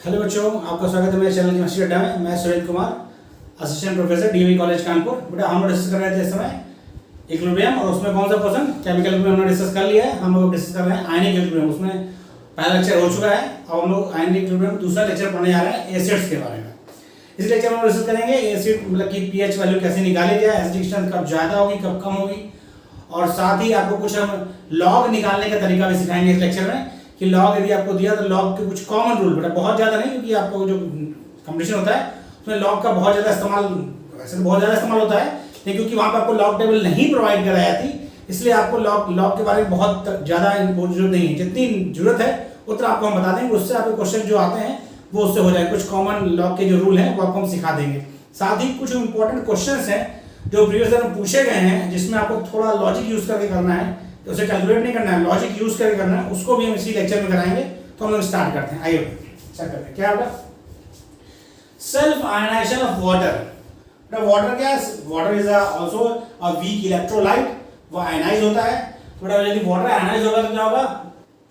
Hello बच्चों, आपका स्वागत है मेरे चैनल केमिस्ट्री अड्डा में। मैं Surendra Kumar, assistant professor DAV college Kanpur. बेटा हम लोग डिस्कस कर रहे थे इस समय इक्विलिब्रियम, और उसमें कौन सा पोर्शन केमिकल इक्विलिब्रियम हमने डिस्कस कर लिया है। हम लोग डिस्कस कर रहे हैं आयनिक इक्विलिब्रियम। उसमें पहला लेक्चर हो चुका है, अब हम लोग आयनिक इक्विलिब्रियम दूसरा लेक्चर पढ़ने जा रहे हैं एसिड्स के बारे में। इस लेक्चर में हम डिस्कस करेंगे एसिड मतलब कि पीएच वैल्यू कैसे निकाली जाए, एसिडिक स्ट्रेंथ कब ज़्यादा होगी कब कम होगी, और साथ ही आपको कुछ हम लॉग निकालने का तरीका भी सिखाएंगे इस लेक्चर में कि लॉग यदि आपको दिया तो लॉग के कुछ कॉमन रूल, बेटा बहुत ज़्यादा नहीं, क्योंकि आपको जो कंपटीशन होता है उसमें लॉग का बहुत ज़्यादा इस्तेमाल, वैसे तो बहुत ज़्यादा इस्तेमाल होता है, लेकिन क्योंकि वहाँ पर आपको लॉग टेबल नहीं प्रोवाइड कराई जाती, इसलिए आपको लॉग के बारे में बहुत ज़्यादा जरूरत नहीं है। जितनी जरूरत है उतना आपको हम बता देंगे, उससे आपके क्वेश्चन जो आते हैं वो उससे हो जाए। कुछ कॉमन लॉग के जो रूल हैं वो आपको हम सिखा देंगे। साथ ही कुछ इंपॉर्टेंट क्वेश्चन हैं जो प्रीवियस ईयर में पूछे गए हैं, जिसमें आपको थोड़ा लॉजिक यूज करके करना है, तो उसे कैलकुलेट नहीं करना है, लॉजिक यूज करके करना है, उसको भी हम इसी लेक्चर में कराएंगे। तो हम लोग स्टार्ट करते हैं। आइए स्टार्ट करते हैं। क्या होगा? Self ionisation of water. Water क्या है? Water is also a weak electrolyte, वो आयनाइज होता है। थोड़ा यदि वाटर आयनाइज होगा तो क्या होगा?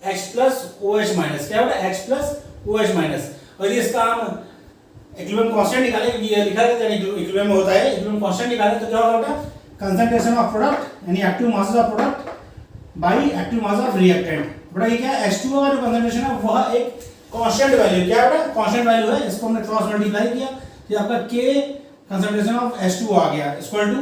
H+OH-। क्या होगा? H+OH-। और यदि इसका हम इक्विलिब्रियम कांस्टेंट निकालें, क्योंकि ये लिखा है इक्विलिब्रियम में होता है, इक्विलिब्रियम कांस्टेंट निकालें तो क्या होगा बेटा? कंसंट्रेशन ऑफ प्रोडक्ट यानी active mass of product by active mass of reactant. बेटा ये क्या है? H2O का जो कंसंट्रेशन है वह एक कांस्टेंट वैल्यू, क्या है बेटा? कांस्टेंट वैल्यू है, इसको हमने क्रॉस मल्टीप्लाई किया, ये आपका K कंसंट्रेशन ऑफ H2O आ गया equal to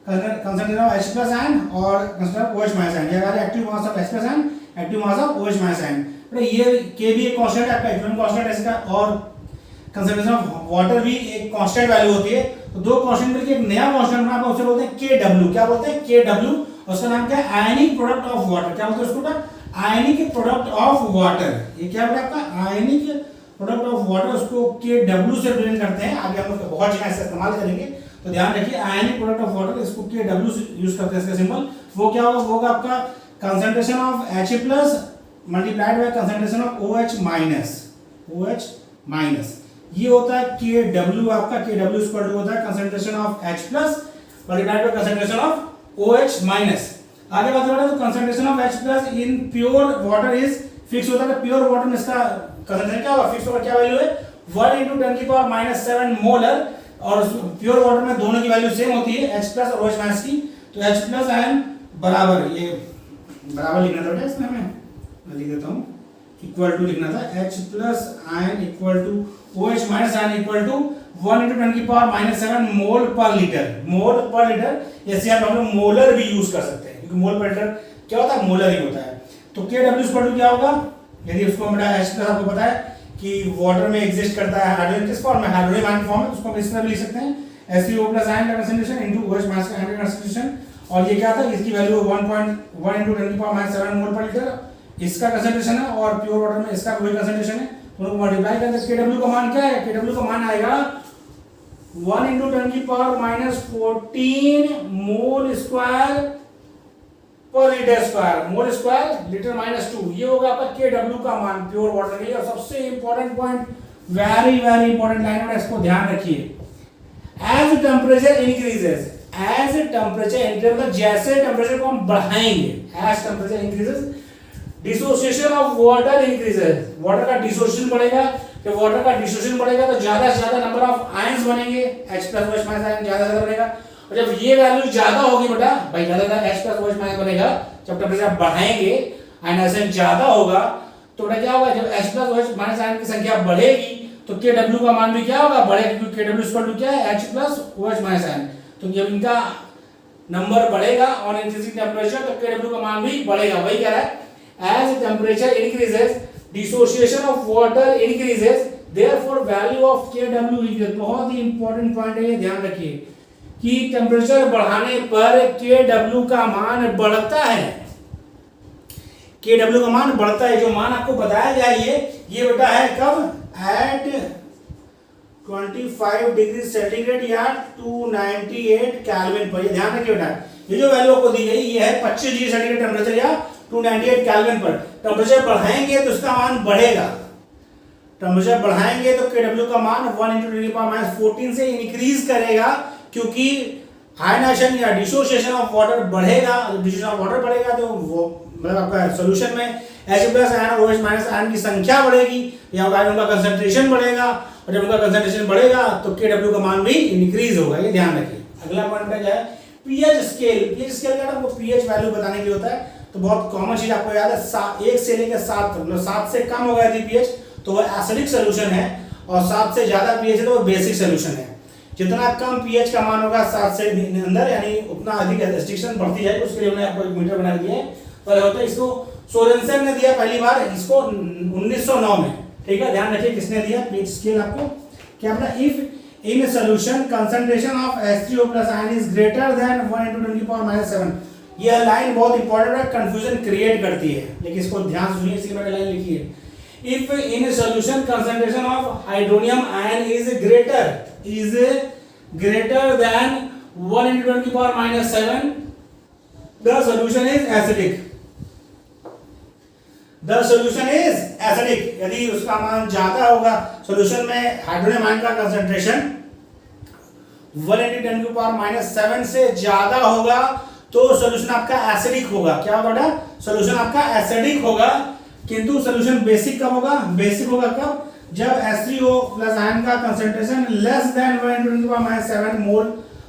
concentration of H+N और कंसंट्रेशन ऑफ OH-N। ये आ गया active mass of H+N, active mass of OH-N। बेटा ये K भी एक कांस्टेंट है, आपका इक्विलिब्रियम कांस्टेंट है इसका, और कंसंट्रेशन ऑफ वाटर भी एक कांस्टेंट वैल्यू होती है। तो दो कांस्टेंट मिलकर एक नया कांस्टेंट बना, उसे बोलते हैं KW। क्या बोलते हैं? KW। उसका नाम क्या है? Ionic product of water. क्या बोलते हैं उसको? Ionic product of water. ये क्या है आपका? आयनिक प्रोडक्ट ऑफ वाटर, उसको KW से रिप्रेजेंट करते हैं। आगे हम लोग बहुत जगह इसका इस्तेमाल करेंगे, तो ध्यान रखिए आयनिक प्रोडक्ट ऑफ वाटर, इसको KW से यूज करते हैं। इसका सिंबल वो क्या होगा? वो होगा आपका concentration of H+ multiplied by concentration of OH-। ये होता है KW। आपका KW इक्वल टू होता है concentration of H+ multiplied by concentration of OH-। आगे बात करें तो concentration of H+ in pure water is fix होता है। प्योर वाटर में इसका कंसंट्रेशन क्या होगा? फिक्स होगा। क्या वैल्यू है? 1 × 10⁻⁷ मोलर, और प्योर वाटर में दोनों की वैल्यू सेम होती है, H+ और OH- की। तो H+N बराबर, ये बराबर लिखना था बेटा इसमें, मैं लिख देता हूं, इक्वल टू लिखना था H+N equal to OH-N equal to 1 × 10⁻⁷ mole पर लीटर। मोल पर लीटर, ऐसे आप लोग मोलर भी यूज कर सकते हैं, क्योंकि मोल पर लीटर क्या होता है? मोलर ही होता है। तो KW इक्वल टू क्या होगा? यदि उसको बेटा H+ आपको पता है कि वाटर में एग्जिस्ट करता है, हाइड्रोजन किस फॉर्म में? हाइड्रोजन आयन फॉर्म में, तो उसको हम इस तरह भी लिख सकते हैं HCO+ आयन का कंसंट्रेशन इनटू OH- का आयन का कंसंट्रेशन। और ये क्या था? इसकी वैल्यू 1 × 10⁻⁷ मोल पर लीटर इसका कंसंट्रेशन है, और प्योर वाटर में इसका वही कंसंट्रेशन है। दोनों को मल्टीप्लाई करते हैं। KW का मान क्या है? KW का मान आएगा 1 × 10⁻⁴ मोल स्क्वायर पर litre square, mole square litre -2। ये होगा आपका KW का मान प्योर वाटर के लिए। और सबसे important point, very very important line है, इसको ध्यान रखिए। As temperature increases, as temperature increase मतलब जैसे टेम्परेचर को हम बढ़ाएंगे, as temperature increases dissociation of water increases. Water का डिसोसिएशन बढ़ेगा। जब वाटर का डिसोसिएशन बढ़ेगा तो ज्यादा से ज्यादा नंबर ऑफ आयंस बनेंगे, H+ OH- आयन ज्यादा से ज्यादा बनेगा। और जब ये वैल्यू ज्यादा होगी बेटा, भाई ज्यादा H+ OH- बनेगा, जब टेम्परेचर बढ़ाएंगे आयनाइजेशन ज्यादा होगा, तो बेटा क्या होगा? जब H+ OH- आयन की संख्या बढ़ेगी तो KW का मान भी क्या होगा? बढ़ेगा, क्योंकि KW इक्वल टू क्या है? H+ OH- ion. तो जब इनका नंबर बढ़ेगा ऑन इंक्रीजिंग टेम्परेचर, तो KW का मान भी बढ़ेगा। वही कह रहा है as temperature increases dissociation of water increases therefore value of KW increases। बहुत ही इंपॉर्टेंट पॉइंट है, ये ध्यान रखिए कि टेम्परेचर बढ़ाने पर KW का मान बढ़ता है। KW का मान बढ़ता है। जो मान आपको बताया गया ये बेटा है कब? एट 25 डिग्री सेंटीग्रेड या 298 केल्विन पर। ये ध्यान रखिए बेटा, ये जो वैल्यू आपको दी गई ये है 25 डिग्री सेंटीग्रेड टेम्परेचर या 298 केल्विन पर। टेम्परेचर बढ़ाएंगे तो इसका मान बढ़ेगा। टेम्परेचर बढ़ाएंगे तो KW का मान 1 × 10⁻⁴ से इंक्रीज करेगा, क्योंकि आयनाइजेशन या डिसोसिएशन ऑफ वाटर बढ़ेगा। डिसोसिएशन ऑफ वाटर बढ़ेगा तो वो मतलब आपका सॉल्यूशन में H प्लस आयन और OH माइनस आयन की संख्या बढ़ेगी या उनका कंसंट्रेशन बढ़ेगा, और जब उनका कंसंट्रेशन बढ़ेगा तो KW का मान भी इंक्रीज होगा, ये ध्यान रखिए। अगला पॉइंट है क्या है, पीएच स्केल। पीएच स्केल का आपको पीएच वैल्यू बताने के लिए होता है, तो बहुत कॉमन चीज आपको याद है, 1 से लेकर 7 मतलब 7 से कम होगा यदि पीएच तो वो एसिडिक सॉल्यूशन है, और 7 से ज्यादा पीएच है तो वो बेसिक सॉल्यूशन है। जितना कम पीएच का मान होगा 7 से अंदर, यानी उतना अधिक एसिडिकेशन बढ़ती जाएगी। उसके लिए उन्होंने आपको एक मीटर बना दिया है, तो होता है इसको सोरेनसन ने दिया पहली बार इसको 1909 में, ठीक है, ध्यान रखिए किसने दिया पीएच स्केल आपको। क्या अपना, if in solution concentration of H3O plus ion is greater than 1 × 10⁻⁷। यह लाइन बहुत इंपॉर्टेंट है, कंफ्यूजन क्रिएट करती है, लेकिन इसको ध्यान से सुनिए, इसलिए मैंने लाइन लिखी है। If in solution concentration of hydronium ion is greater than 1 × 10⁻⁷, the solution is acidic. The solution is acidic. यदि उसका मान ज्यादा होगा, सॉल्यूशन में हाइड्रोनियम आयन का कंसंट्रेशन 1 × 10⁻⁷ से ज्यादा होगा तो सॉल्यूशन आपका एसिडिक होगा। क्या होगा? सॉल्यूशन आपका एसिडिक होगा। किंतु सॉल्यूशन बेसिक कब होगा? बेसिक होगा कब? जब H3O प्लस आयन का कंसंट्रेशन लेस देन 1 × 10⁻⁷ मोल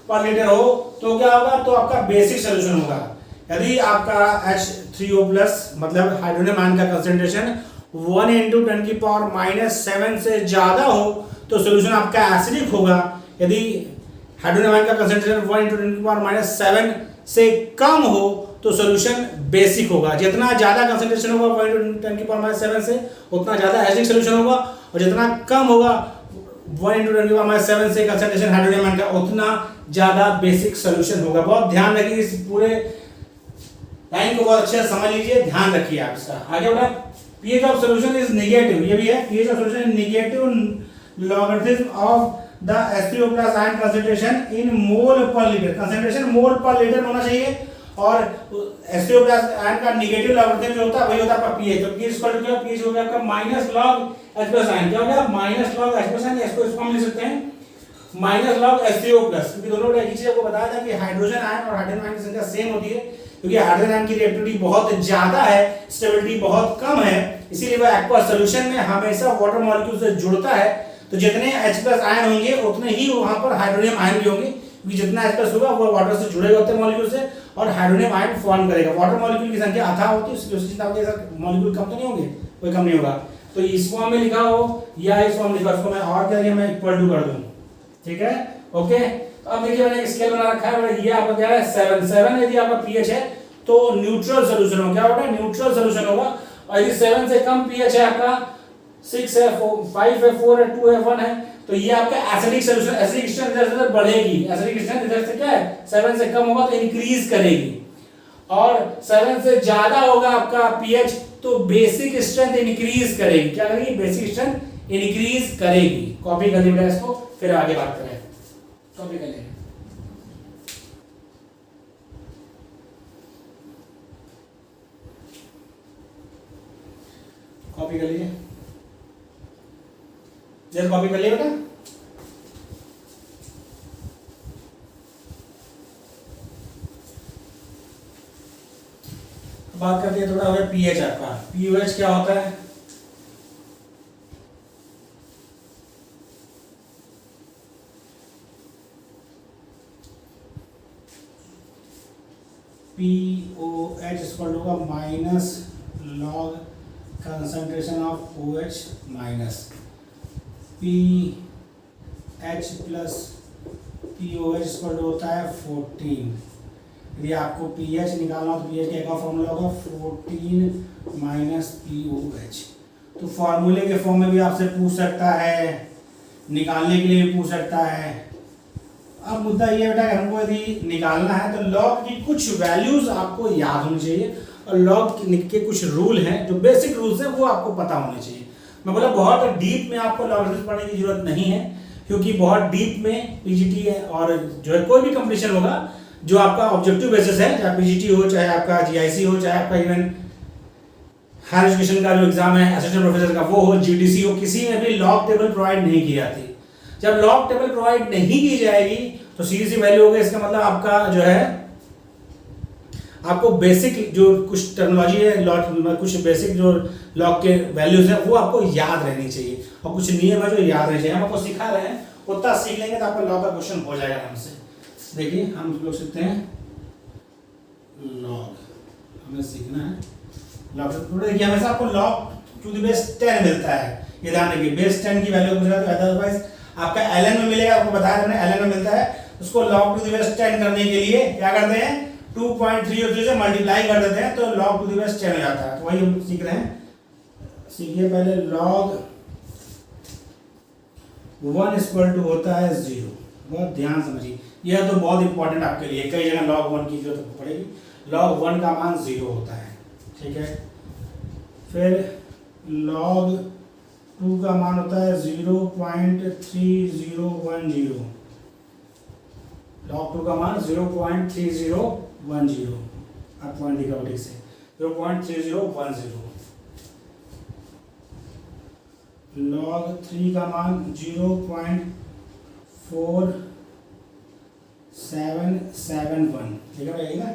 पर लीटर हो, तो क्या होगा? तो आपका बेसिक सॉल्यूशन होगा। यदि आपका H3O प्लस मतलब हाइड्रोनियम आयन का कंसंट्रेशन 1 × 10⁻⁷ से ज्यादा हो तो सॉल्यूशन आपका एसिडिक होगा। यदि हाइड्रोनियम आयन का कंसंट्रेशन 1 × 10⁻⁷ से कम हो तो सॉल्यूशन बेसिक होगा। जितना ज्यादा कंसंट्रेशन होगा 1 × 10⁻⁷ से, उतना ज्यादा एसिडिक सॉल्यूशन होगा, और जितना कम होगा 1 × 10⁻⁷ से कंसंट्रेशन हाइड्रोनियम आयन का, उतना ज्यादा बेसिक सॉल्यूशन होगा। बहुत ध्यान रखिए, इस पूरे लाइन को बहुत अच्छे से समझ लीजिए, ध्यान रखिए आप इसका। आगे बढ़ा, pH of solution is negative, ये भी है, pH of solution is negative logarithm of the H3O plus ion concentration in mole पर लीटर। कंसंट्रेशन मोल पर लीटर होना चाहिए, और H3O प्लस आयन का नेगेटिव लॉगरिथम जो होता है वही होता है आपका pH। तो pH इक्वल टू क्या? pH हो गया आपका minus log H plus ion. क्या हो गया? Minus log H plus ion. इसको इस फॉर्म में लिख सकते हैं माइनस लॉग H3O प्लस, क्योंकि दोनों एक ही चीज आपको बताया था कि हाइड्रोजन आयन और हाइड्रोजन आयन की संख्या सेम होती है, क्योंकि हाइड्रोजन आयन की रिएक्टिविटी बहुत ज्यादा है, स्टेबिलिटी बहुत कम है, इसीलिए वह एक्वा सॉल्यूशन में हमेशा वाटर मॉलिक्यूल से जुड़ता है। तो जितने H प्लस आयन होंगे उतने ही वहां पर हाइड्रोनियम आयन भी होंगे, क्योंकि जितना H प्लस होगा वो वाटर से जुड़ेगा होते मॉलिक्यूल से, और हाइड्रोनियम आयन फॉर्म करेगा। वाटर मॉलिक्यूल की संख्या अथाह होती है, उसकी चिंता होती है, मॉलिक्यूल कम तो नहीं होंगे, कोई कम नहीं होगा। तो इस फॉर्म में लिखा हो या इस फॉर्म में लिखा, उसको मैं और क्या किया, मैं इक्वल टू कर दूं, ठीक है, ओके। तो अब देखिए मैंने एक स्केल बना रखा है, ये आपका क्या है 7 यदि आपका pH है तो न्यूट्रल सॉल्यूशन होगा। क्या होगा? न्यूट्रल सॉल्यूशन होगा। और यदि 7 से कम pH है आपका 6 है 5 है 4 है 2 है 1 है, तो ये आपका एसिडिक सॉल्यूशन, एसिडिक स्ट्रेंथ इधर से बढ़ेगी, एसिडिक स्ट्रेंथ इधर से क्या है 7 से कम होगा तो इंक्रीज करेगी, और 7 से ज्यादा होगा आपका pH तो बेसिक स्ट्रेंथ इंक्रीज करेगी। क्या करेगी? बेसिक स्ट्रेंथ इंक्रीज करेगी। कॉपी कर लीजिए इसको, फिर आगे बात करें। कॉपी कर लीजिए, कॉपी कर लीजिए, जल्द कॉपी कर लिए बेटा। बात करते हैं थोड़ा हो गया pH आपका। pH क्या होता है? POH equal to minus log concentration of OH minus PH plus POH equal to होता है 14। यदि आपको pH निकालना हो तो pH का एक और फॉर्मूला होगा 14 माइनस POH। तो फॉर्मूले के फॉर्म में भी आपसे पूछ सकता है, निकालने के लिए भी पूछ सकता है। अब मुद्दा ये बेटा कि हमको यदि निकालना है तो लॉग की कुछ वैल्यूज आपको याद होनी चाहिए, और लॉग के कुछ रूल हैं जो बेसिक रूल्स हैं वो आपको पता होने चाहिए। मैं बोला बहुत डीप में आपको लॉगरिथम पढ़ने की जरूरत नहीं है, क्योंकि बहुत डीप में पीजीटी है और जो है कोई भी कंपटीशन होगा जो आपका ऑब्जेक्टिव बेसिस है, चाहे पीजीटी हो, चाहे आपका जीआईसी हो, चाहे आपका इवन हायर एजुकेशन का जो एग्जाम है असिस्टेंट प्रोफेसर का वो हो, जीडीसी हो, किसी में भी लॉग टेबल प्रोवाइड नहीं की जाती। जब लॉग टेबल प्रोवाइड नहीं की जाएगी तो सीधी सी वैल्यू होगी, इसका मतलब आपका जो है आपको बेसिक जो कुछ टर्मिनोलॉजी है लॉग, कुछ बेसिक जो लॉग के वैल्यूज है वो आपको याद रहनी चाहिए, और कुछ नियम है जो याद रहने चाहिए। हम आपको सिखा रहे हैं, उतना सीख लेंगे तो आपका लॉग का क्वेश्चन हो जाएगा आराम से। देखिए हम लोग सीखते हैं लॉग, हमें सीखना है लॉग। देखिए हमेशा आपको लॉग टू द बेस 10 मिलता है, ये ध्यान रखिए। बेस 10 की वैल्यू पूछा तो अदरवाइज आपका ln में मिलेगा, आपको बताया मैंने ln में मिलता है। उसको log टू द बेस 10 करने के लिए क्या करते हैं, 2.303 से मल्टीप्लाई कर देते हैं तो log टू द बेस 10 हो जाता है। तो वही हम सीख रहे हैं। सीखिए पहले log 1 इक्वल टू होता है 0। बहुत ध्यान समझिए, यह तो बहुत इंपॉर्टेंट आपके लिए, कई जगह log 1 की जरूरत पड़ेगी। log 1 का मान 0 होता है, ठीक है। फिर log 2 का मान होता है 0.3010। log 2 का मान 0.3010, आप पॉइंट लिखा ठीक से 0.3010। log 3 का मान 0.4771, ठीक है भाई ना,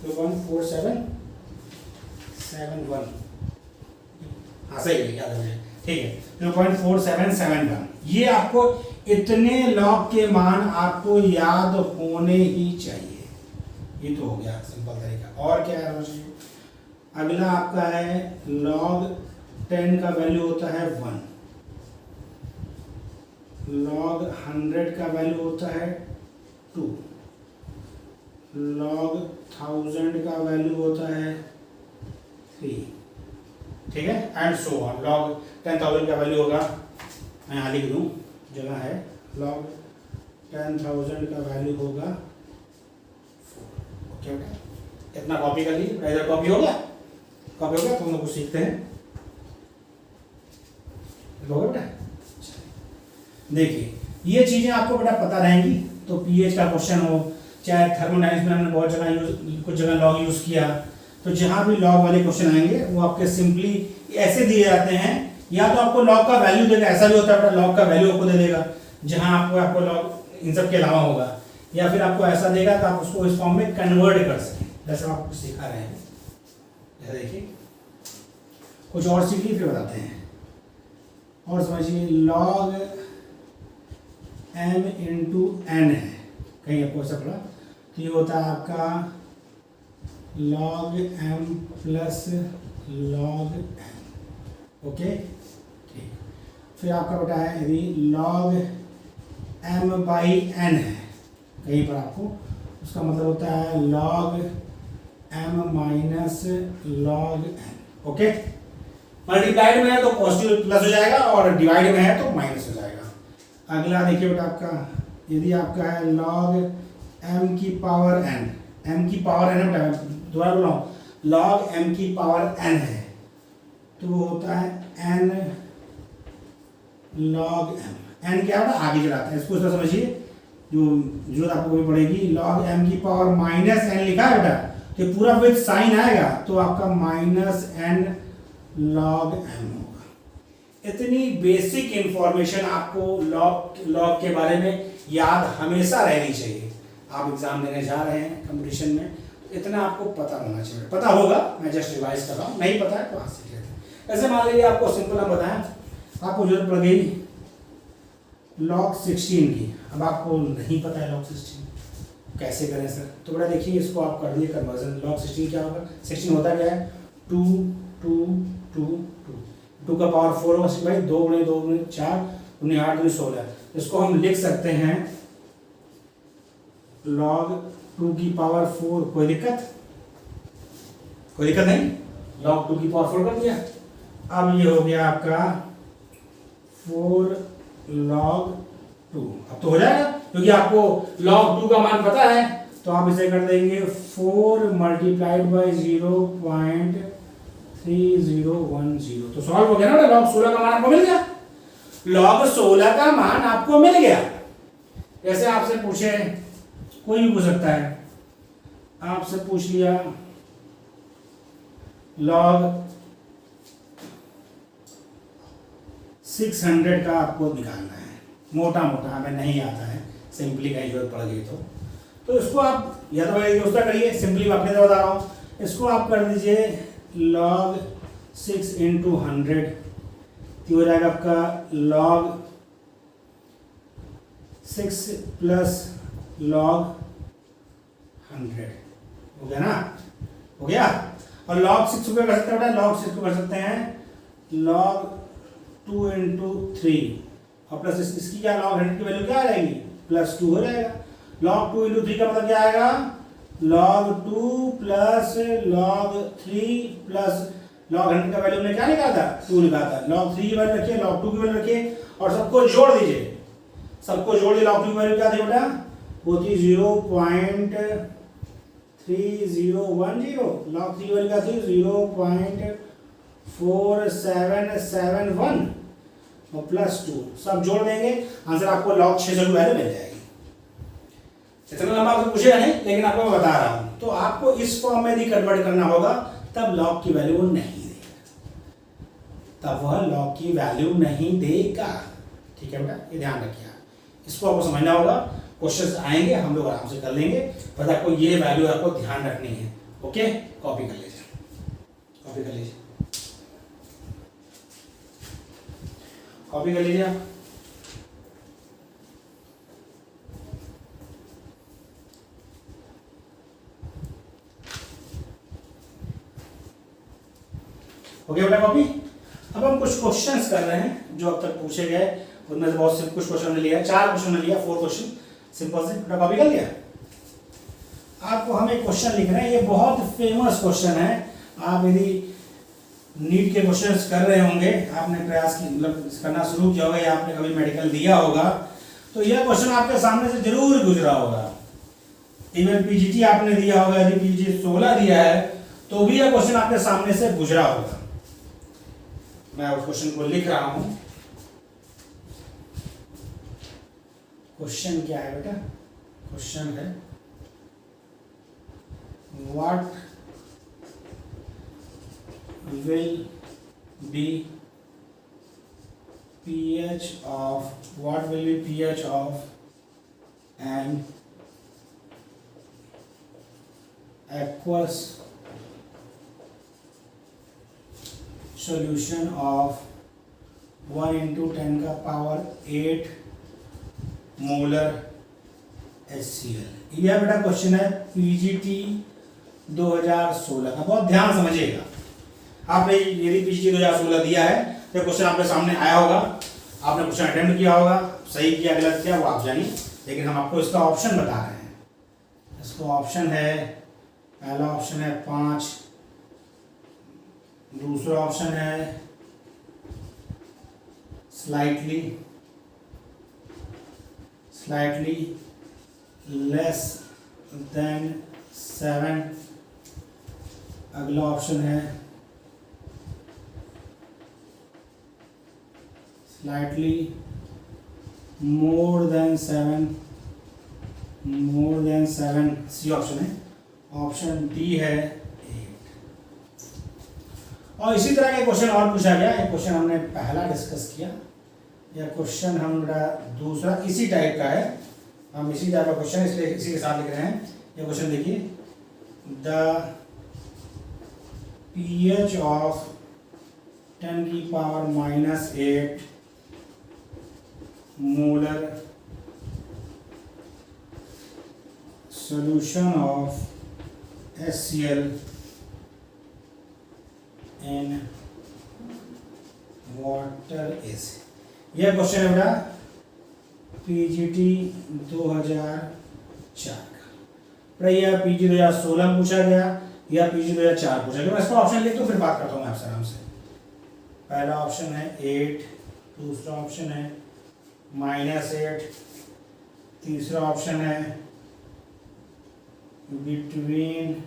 0.4771, हाँ सही है, याद है, ठीक है 0.4771। ये आपको इतने लॉग के मान आपको याद होने ही चाहिए। ये तो हो गया सिंपल तरीका। और क्या है, अगला आपका है log 10 का वैल्यू होता है 1, log 100 का वैल्यू होता है 2, log 1000 का वैल्यू होता है 3, ठीक है, एंड सो ऑन। log 10,000 का वैल्यू होगा, मैं यहाँ लिख दूँ, जगह है, log 10,000 का वैल्यू होगा 4। ओके बेटा, इतना कॉपी कर लीजिए। इधर कॉपी हो गया, कॉपी हो गया, तुम लोग को सीखते हैं। हो गया बेटा, देखिए ये चीज़ें आपको बेटा पता रहेंगी तो पीएच का क्वेश्चन हो, चाहे थर्मोडायनेमिक्स में हमने बहुत जगह कुछ जगह लॉग यूज़ किया, तो जहाँ भी लॉग वाले क्वेश्चन आएंगे वो आपके सिंपली ऐसे दिए जाते हैं। या तो आपको लॉग का वैल्यू देगा, ऐसा भी होता है लॉग का वैल्यू आपको दे देगा जहां आपको लॉग इन सब के अलावा होगा, या फिर आपको ऐसा देगा कि आप उसको इस फॉर्म में कन्वर्ट कर सकें, जैसे हम आपको सिखा रहे हैं। देखिए कुछ और सीखिए फिर बताते हैं। और समझिए log m इंटू n है, कहीं आपको ऐसा पढ़ा तो ये होता है आपका log m plus log n। Okay ठीक, फिर आपका बेटा है यदि log m बाई n है कहीं पर आपको, उसका मतलब होता है log m minus log n। Okay, multiplied में है तो पॉजिटिव प्लस हो जाएगा और डिवाइड में है तो माइनस हो जाएगा। अगला देखिए बेटा आपका, यदि आपका है log m की पावर n, m की पावर n बेटा, दोबारा बोल रहा हूँ, log m की पावर n है तो वो होता है n log m। n क्या होता है, आगे चलाता है, इसको इस तरह समझिए, जो जरूरत आपको भी पड़ेगी। log m की पावर माइनस n लिखा है बेटा, तो पूरा विद साइन आएगा तो आपका माइनस n log m होगा। इतनी बेसिक इंफॉर्मेशन आपको लॉग के बारे में याद हमेशा रहनी चाहिए। आप एग्जाम देने जा रहे हैं कंपटीशन में, इतना आपको पता होना चाहिए। पता होगा, मैं जस्ट रिवाइज कर रहा हूँ, नहीं पता है तो वहाँ सीख लेते हैं। ऐसे मान लीजिए आपको सिंपल हम बताएं, आपको जरूरत पड़ गई log 16 की, अब आपको नहीं पता है log 16 कैसे करें सर, तो बड़ा देखिए इसको आप कर दिए कन्वर्जन। log 16 क्या होगा, 16 होता क्या है, 2 2 2 2 2 का पावर 4 होगा भाई, 2 गुणे 2 गुणे 4 गुणे 8 गुणे 16। इसको हम लिख सकते हैं log 2 की पावर 4। कोई दिक्कत, कोई दिक्कत नहीं, log 2 की पावर 4 कर दिया। अब ये हो गया आपका 4 log 2, अब तो हो जाएगा क्योंकि आपको log 2 का मान पता है, तो आप इसे कर देंगे 4 मल्टीप्लाइड बाई 0.3010, तो सॉल्व हो गया ना। log 16 का मान आपको मिल गया, log 16 का मान आपको मिल गया। जैसे आपसे पूछे, कोई भी पूछ सकता है, आपसे पूछ लिया log 600 का आपको निकालना है, मोटा मोटा हमें नहीं आता है, सिंपली कहीं जरूरत पड़ गई तो तो इसको आप या तो भाई दोस्तों करिए, सिंपली मैं अपने से बता रहा हूँ, इसको आप कर दीजिए log 6 इंटू 100, तो हो जाएगा आपका log 6 प्लस log 100, हो गया ना, हो गया। और log 6 को कर सकते हैं, log 6 को कर सकते हैं log 2 इंटू 3 और प्लस इसकी क्या log 100 की वैल्यू क्या आ जाएगी, +2 हो जाएगा। log 2 इंटू 3 का मतलब क्या आएगा, log 2 plus log 3 plus log 100 का वैल्यू हमने क्या निकाला था, 2 निकाला था। log 3 की वैल्यू रखिए, log 2 की वैल्यू रखिए और सबको जोड़ दीजिए, सबको जोड़ दिए। log 2 की वैल्यू क्या थी बेटा, वो थी 0.3010, log 3 की वैल्यू क्या थी 0.4771 और +2, सब जोड़ देंगे, आंसर आपको log 6 वैल्यू मिल जाएगी। इतना लंबा आपसे पूछेगा नहीं, लेकिन आपको मैं बता रहा हूं, तो आपको इस फॉर्म में भी कन्वर्ट करना होगा, तब log की वैल्यू वो नहीं देगा, तब वह log की वैल्यू नहीं देगा। ठीक है बेटा, ये ध्यान रखिए, इसको आपको समझना होगा। क्वेश्चंस आएंगे, हम लोग आराम से कर लेंगे, बस आपको ये वैल्यू आपको ध्यान रखनी है। ओके, कॉपी कर लीजिए, कॉपी कर लीजिए, कॉपी कर लीजिए आप। हो गया बेटा कॉपी। अब हम कुछ क्वेश्चंस कर रहे हैं जो अब तक पूछे गए, उनमें से बहुत से कुछ क्वेश्चन ने लिया, 4 क्वेश्चन ने लिया, 4 क्वेश्चन सिंपल से। बेटा कॉपी कर लिया। आपको हम एक क्वेश्चन लिखना है, ये बहुत फेमस क्वेश्चन है। आप यदि नीट के क्वेश्चंस कर रहे होंगे, आपने प्रयास की मतलब करना शुरू किया होगा या आपने कभी मेडिकल दिया होगा, तो यह क्वेश्चन आपके सामने से जरूर गुजरा होगा। इवन पीजीटी आपने दिया होगा, यदि पीजीटी 16 दिया है तो भी यह क्वेश्चन आपके सामने से गुजरा होगा। मैं उस क्वेश्चन को लिख रहा हूं। क्वेश्चन क्या है बेटा, क्वेश्चन है what will be pH of an aqueous solution of 1 into 10 का पावर 8 मोलर HCl। यह बेटा क्वेश्चन है पीजीटी 2016 का, बहुत ध्यान समझिएगा। आपने यदि पीजीटी 2016 दिया है तो क्वेश्चन आपके सामने आया होगा, आपने क्वेश्चन अटेम्प्ट किया होगा, सही किया गलत किया वो आप जानिए, लेकिन हम आपको इसका ऑप्शन बता रहे हैं। इसको ऑप्शन है, पहला ऑप्शन है 5, दूसरा ऑप्शन है स्लाइटली लेस देन 7, अगला ऑप्शन है slightly more than 7, C option है। ऑप्शन डी है 8। और इसी तरह के क्वेश्चन और पूछा गया। एक क्वेश्चन हमने पहला डिस्कस किया, यह क्वेश्चन हमारा दूसरा इसी टाइप का है। हम इसी टाइप का क्वेश्चन इसलिए इसी के साथ लिख रहे हैं। यह क्वेश्चन देखिए, द pH of 10 की power -8 molar solution of HCl in water is। यह क्वेश्चन है बेटा पीजीटी 2004 का। यह पीजी 2016 में पूछा गया या पीजी 2004 पूछा गया। मैं इसका ऑप्शन लिख तो फिर बात करता हूँ मैं आपसे आराम से। पहला ऑप्शन है 8, दूसरा ऑप्शन है -8, तीसरा ऑप्शन है बिटवीन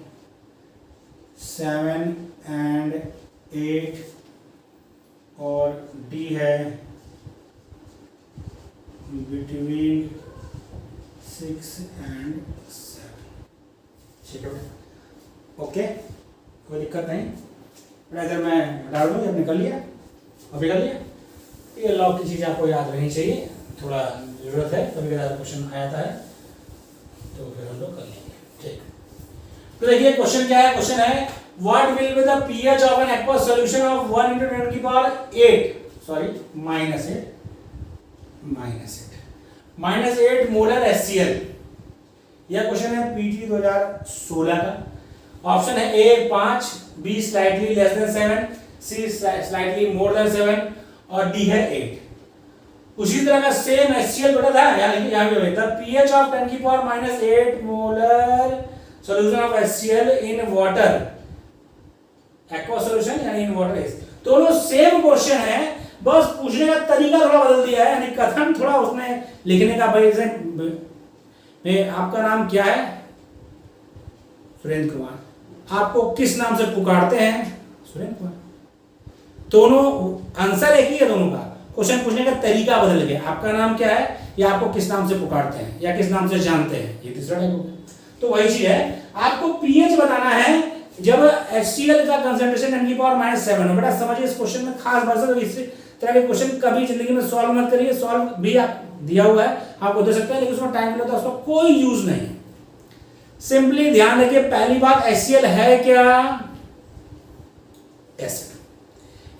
7 and 8 और डी है बिटवीन 6 and 7। ठीक है, ओके, कोई दिक्कत नहीं। अगर मैं हटा दूँ, आपने कर लिया, अभी कर लिया। ये लॉग की चीज़ आपको याद रहनी चाहिए, थोड़ा ज़रूरत है, कभी कभी क्वेश्चन आ जाता है। तो फिर हम लोग कर लेंगे, ठीक। तो देखिए क्वेश्चन क्या है, क्वेश्चन है what will be the pH of an aqueous solution of 1 × 10 की पावर 8 सॉरी -8 मोलर HCl। यह क्वेश्चन है पीटी 2016 का। ऑप्शन है A 5, B slightly less than 7, C slightly more than 7 और डी है 8। उसी तरह का सेम HCl बेटा था, यहाँ पे द pH ऑफ 10 की power -8 molar solution of HCl in water, aqua solution यानी इन वाटर इज। दोनों सेम क्वेश्चन है, बस पूछने का तरीका थोड़ा बदल दिया है, यानी कथन थोड़ा उसने लिखने का। भाई आपका नाम क्या है? सुरेंद्र कुमार। आपको किस नाम से पुकारते हैं? सुरेंद्र कुमार। दोनों आंसर एक ही है दोनों का, क्वेश्चन पूछने का तरीका बदल गया। आपका नाम क्या है या आपको किस नाम से पुकारते हैं या किस नाम से जानते हैं, ये तीसरा टाइप हो गया। तो वही चीज है, आपको pH बताना है जब HCl का कंसंट्रेशन 10 की पावर -7 हो। बेटा समझिए इस क्वेश्चन में खास बात है, इस तरह के क्वेश्चन कभी जिंदगी में सॉल्व मत करिए। सॉल्व भी आप दिया हुआ है, आपको दे सकते हैं, लेकिन उसमें टाइम लगता है, उसका कोई यूज नहीं। सिंपली ध्यान रखिए, पहली बात HCl है क्या? एसिड।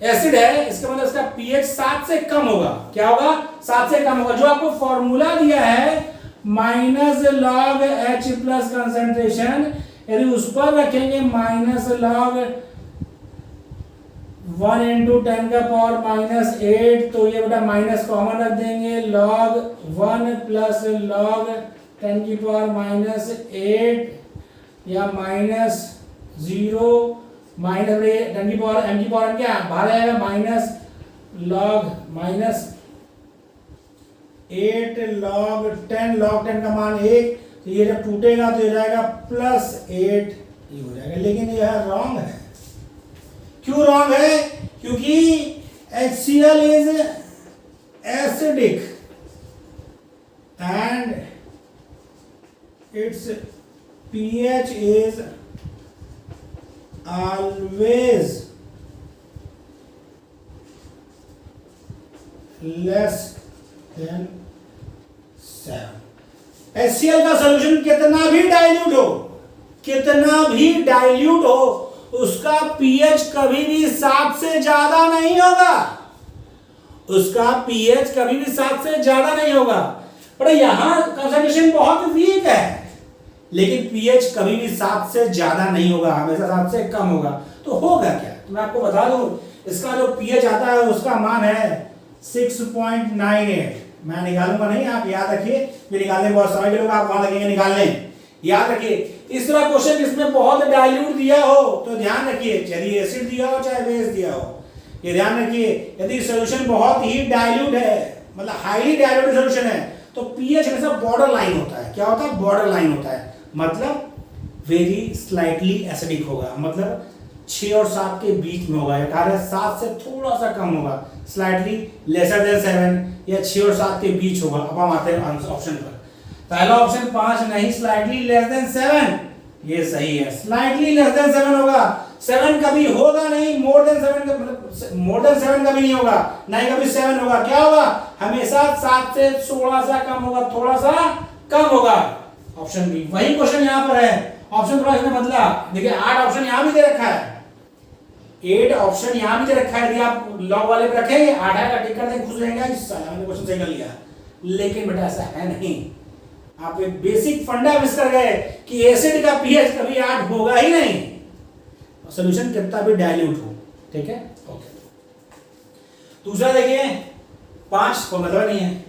एसिड है, इसका मतलब इसका pH 7 से कम होगा। क्या होगा? 7 से कम होगा। जो आपको फॉर्मूला दिया है -log H प्लस कंसंट्रेशन, यदि उस पर रखेंगे -log 1 × 10 का पावर -8, तो ये बेटा माइनस कॉमन रख देंगे, log 1 प्लस log 10 की पावर -8 या -0 10 की पावर m की पावर क्या बाहर आएगा, -log -8 log 10 का मान 1, तो ये जब टूटेगा तो ये जाएगा +8 ये हो जाएगा। लेकिन यह रॉन्ग है। क्यों रॉन्ग है? क्योंकि HCl is acidic and it's pH is always less than 7। HCl का सॉल्यूशन कितना भी डाइल्यूट हो, उसका pH कभी भी 7 से ज्यादा नहीं होगा। उसका pH कभी भी 7 से ज्यादा नहीं होगा। पर यहां कंसंट्रेशन बहुत वीक है, लेकिन pH कभी भी 7 से ज्यादा नहीं होगा, हमेशा 7 से कम होगा। तो होगा क्या, तो मैं आपको बता दूं, इसका जो pH आता है उसका मान है 6.98। मैं निकालूंगा नहीं, आप याद रखिए, ये निकालने बहुत समय के लोग आप वहां लगेंगे निकालने, याद रखिए। इस तरह क्वेश्चन जिसमें बहुत डाइल्यूट दिया हो तो ध्यान रखिए, यदि एसिड दिया हो चाहे बेस दिया हो, ये ध्यान रखिए, यदि सॉल्यूशन बहुत ही डाइल्यूट है, मतलब हाईली डाइल्यूटेड सॉल्यूशन है, तो pH हमेशा बॉर्डर लाइन होता है। क्या होता है? बॉर्डर लाइन होता है, मतलब वेरी स्लाइटली एसिडिक होगा, मतलब 6 और 7 के बीच में होगा, या 7 से थोड़ा सा कम होगा, स्लाइटली लेसर देन 7 या 6 और 7 के बीच होगा। अब हम आते हैं ऑप्शन पर। पहला ऑप्शन 5 नहीं, स्लाइटली लेस देन 7, ये सही है। स्लाइटली लेस देन 7 होगा, 7 कभी होगा नहीं, मोर देन 7 मतलब मोर देन 7 कभी नहीं होगा, नहीं कभी 7 होगा। क्या होगा? हमेशा 7 से थोड़ा सा कम होगा, थोड़ा सा कम होगा। Option B. वही क्वेश्चन यहां पर है, ऑप्शन थोड़ा इसने बदला। देखिए 8 ऑप्शन यहां भी दे रखा है, 8 ऑप्शन यहां भी दे रखा है। यदि आप लॉग वाले पे रखेंगे 8 का टिक कर देंगे, खुश रहेंगे, इस साल हमने क्वेश्चन सही कर लिया। लेकिन बेटा ऐसा है नहीं, आप एक बेसिक फंडा मिस कर गए कि एसिड का pH कभी 8 होगा ही नहीं, सॉल्यूशन कितना भी डाइल्यूट हो। ठीक है, ओके। दूसरा देखिए 5 को मतलब नहीं है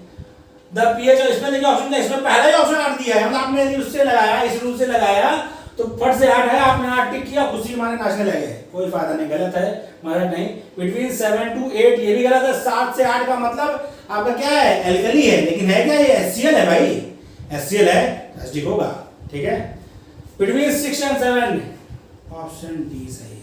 द pH, इसमें देखिए ऑप्शन, इसमें पहला ही ऑप्शन 8 दिया है, मतलब आपने यदि उससे लगाया, इस रूल से लगाया तो फट से 8 है, आपने 8 टिक किया, खुशी माने नाचने लगे, कोई फायदा नहीं, गलत है, मदद नहीं। बिटवीन 7 to 8 ये भी गलत है। 7 से 8 का मतलब आपका क्या है? एल्कली है, लेकिन है क्या? ये HCl है भाई, HCl है, एसिडिक होगा। ठीक है, बिटवीन 6 and 7 ऑप्शन डी सही है।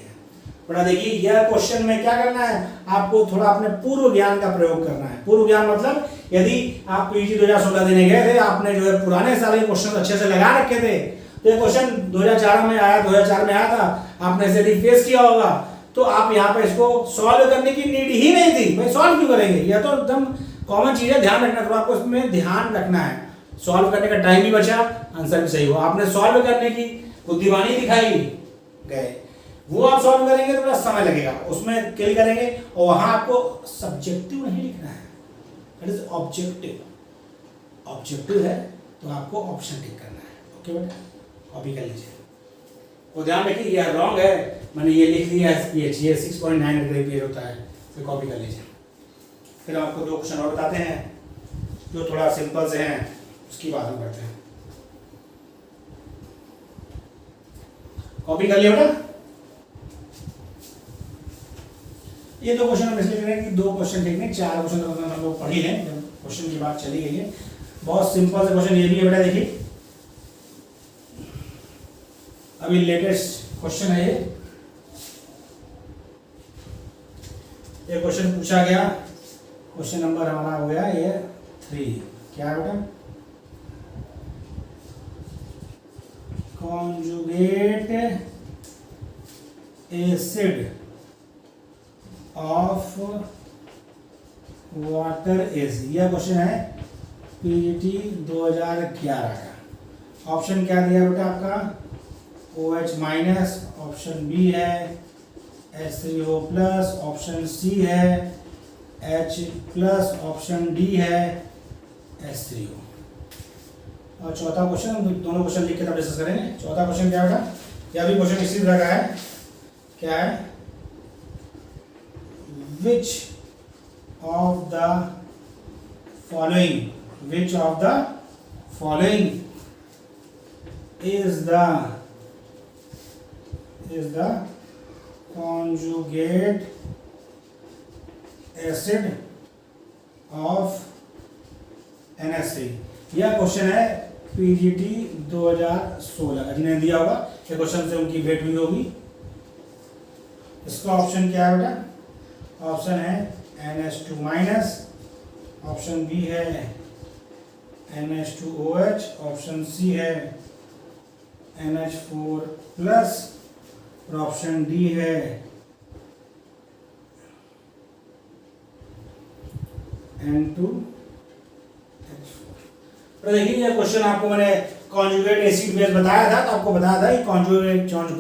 बड़ा देखिए यह क्वेश्चन में क्या करना है, आपको थोड़ा अपने पूर्व ज्ञान का प्रयोग करना है। पूर्व ज्ञान मतलब यदि आप पीजी 2016 देने गए थे, आपने जो है पुराने साल के क्वेश्चन अच्छे से लगा रखे थे, तो ये क्वेश्चन 2004 में आया, 2004 में आया था, आपने इसे रिफेस किया होगा, तो आप यहाँ पे इसको सॉल्व करने की नीड ही नहीं थी। भाई सॉल्व क्यों करेंगे, यह तो एकदम कॉमन चीज है, ध्यान रखना, थोड़ा आपको इसमें ध्यान रखना है। सॉल्व करने का टाइम भी बचा, आंसर भी सही हुआ। आपने सॉल्व करने की बुद्धिमानी दिखाई, गए। वो आप सॉल्व करेंगे तो थोड़ा समय लगेगा, उसमें किल करेंगे, और वहां आपको सब्जेक्टिव नहीं लिखना है, इट इज ऑब्जेक्टिव। ऑब्जेक्टिव है तो आपको ऑप्शन टिक करना है। ओके बेटा, कॉपी कर लीजिए। और ध्यान रखिए ये रॉन्ग है, मैंने ये लिख दिया एसपीएच, ये 6.9 डिग्री होता है, तो कॉपी कर लीजिए। फिर आपको 2 क्वेश्चन और बताते हैं जो थोड़ा सिंपल से हैं, उसकी बात हम करते हैं। कॉपी कर लिया बेटा। ये 2 क्वेश्चन हम इसलिए करें कि 2 क्वेश्चन ठीक नहीं, 4 क्वेश्चन तो हम लोग पढ़ ही लें, जब क्वेश्चन की बात चली गई है। बहुत सिंपल से क्वेश्चन ये भी है बेटा, देखिए अभी लेटेस्ट क्वेश्चन है ये क्वेश्चन पूछा गया, क्वेश्चन नंबर हमारा हो गया ये 3। क्या है बेटा? Conjugate acid of water is, यह क्वेश्चन है पीजीटी 2011 का। ऑप्शन क्या दिया बेटा आपका? OH माइनस, ऑप्शन बी है H3O प्लस, ऑप्शन सी है H प्लस, ऑप्शन डी है H3O। और चौथा क्वेश्चन, हम दोनों क्वेश्चन लिख के तब डिस्कस करेंगे। चौथा क्वेश्चन क्या बेटा? यह भी क्वेश्चन इसी तरह का है। क्या है? Which of the following is the conjugate acid of NH3? यह क्वेश्चन है पीजीटी 2016 का, जिन्हें दिया होगा ये क्वेश्चन से उनकी भेंट हुई होगी। इसका ऑप्शन क्या है बेटा? ऑप्शन है NH2 माइनस, ऑप्शन बी है NH2OH, ऑप्शन सी है NH4 प्लस, और ऑप्शन डी है N2H4। तो देखिए ये क्वेश्चन आपको मैंने कॉन्जुगेट एसिड बेस बताया था, तो आपको बताया था कि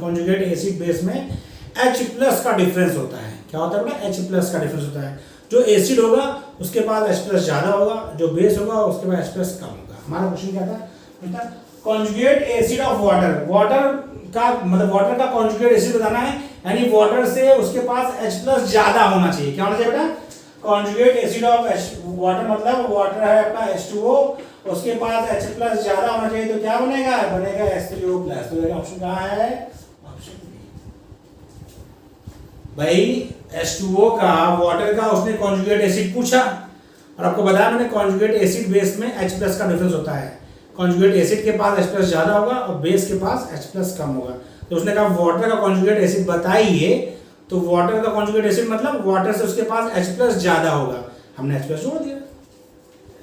कॉन्जुगेट एसिड बेस में H प्लस का डिफरेंस होता है। क्या होता है बेटा? H प्लस का डिफरेंस होता है। जो एसिड होगा उसके पास H प्लस ज्यादा होगा, जो बेस होगा उसके पास H प्लस कम होगा। हमारा क्वेश्चन क्या था बेटा? Conjugate acid of water, water का कॉन्जुगेट एसिड बताना है, यानी वाटर से उसके पास H प्लस ज्यादा होना चाहिए। क्या होना चाहिए बेटा? कॉन्जुगेट एसिड ऑफ वाटर मतलब वाटर है अपना H2O, उसके पास H प्लस ज्यादा होना चाहिए, तो क्या बनेगा? बनेगा H3O प्लस। तो ऑप्शन कहाँ है? Option B. भाई H2O का, वाटर का उसने कॉन्जुगेट एसिड पूछा, और आपको बताया मैंने कॉन्जुगेट एसिड बेस में H प्लस का डिफरेंस होता है। कॉन्जुगेट एसिड के पास H प्लस ज्यादा होगा और बेस के पास H प्लस कम होगा। तो उसने कहा वाटर का कॉन्जुगेट एसिड बताइए, तो वाटर का कॉन्जुगेट एसिड मतलब वाटर से उसके पास H प्लस ज्यादा होगा, हमने H प्लस जोड़ दिया,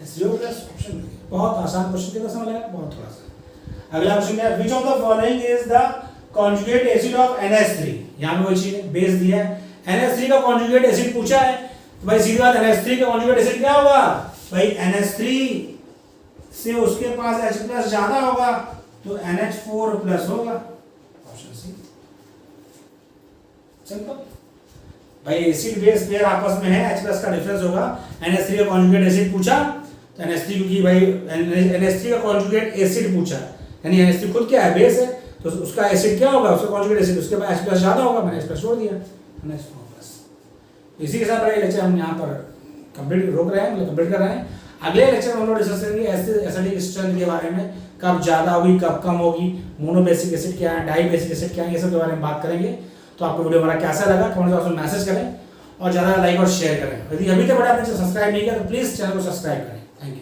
H3O प्लस ऑप्शन। बहुत आसान क्वेश्चन, कितना समय लगा? बहुत थोड़ा सा। अगला क्वेश्चन क्या है? Which of the following is the conjugate acid of NH3? यहां पे वही चीज है, बेस दिया है, NH3 का कॉन्जुगेट एसिड पूछा है, तो भाई सीधी बात NH3 का कॉन्जुगेट एसिड क्या होगा? भाई NH3 से उसके पास H प्लस ज्यादा होगा, तो NH4 प्लस होगा, ऑप्शन सी। सिंपल। भाई एसिड बेस पेयर आपस में है, H प्लस का डिफरेंस होगा, NH3 का कॉन्जुगेट एसिड पूछा, तो NH3 क्योंकि भाई NH3 का कॉन्जुगेट एसिड पूछा, यानी NH3 खुद क्या है? बेस है, तो उसका एसिड क्या होगा? उसका कॉन्जुगेट एसिड उसके पास H प्लस ज्यादा होगा, मैंने H प्लस छोड़ दिया, NH4 प्लस। इसी के साथ बड़ा लेक्चर हम यहाँ पर कंप्लीट रोक रहे हैं, मतलब कंप्लीट कर रहे हैं। अगले लेक्चर में हम लोग डिस्कस करेंगे एसिडिक स्ट्रेंथ के बारे में, कब ज्यादा होगी कब कम होगी, मोनोबेसिक एसिड क्या है, डाई बेसिक एसिड क्या है, ये सब के बारे में बात करेंगे। तो आपको वीडियो हमारा कैसा लगा कमेंट बॉक्स में मैसेज करें, और ज़्यादा लाइक और शेयर करें। यदि अभी तक बड़ा आपने सब्सक्राइब नहीं किया तो प्लीज़ चैनल को सब्सक्राइब करें। Thank you.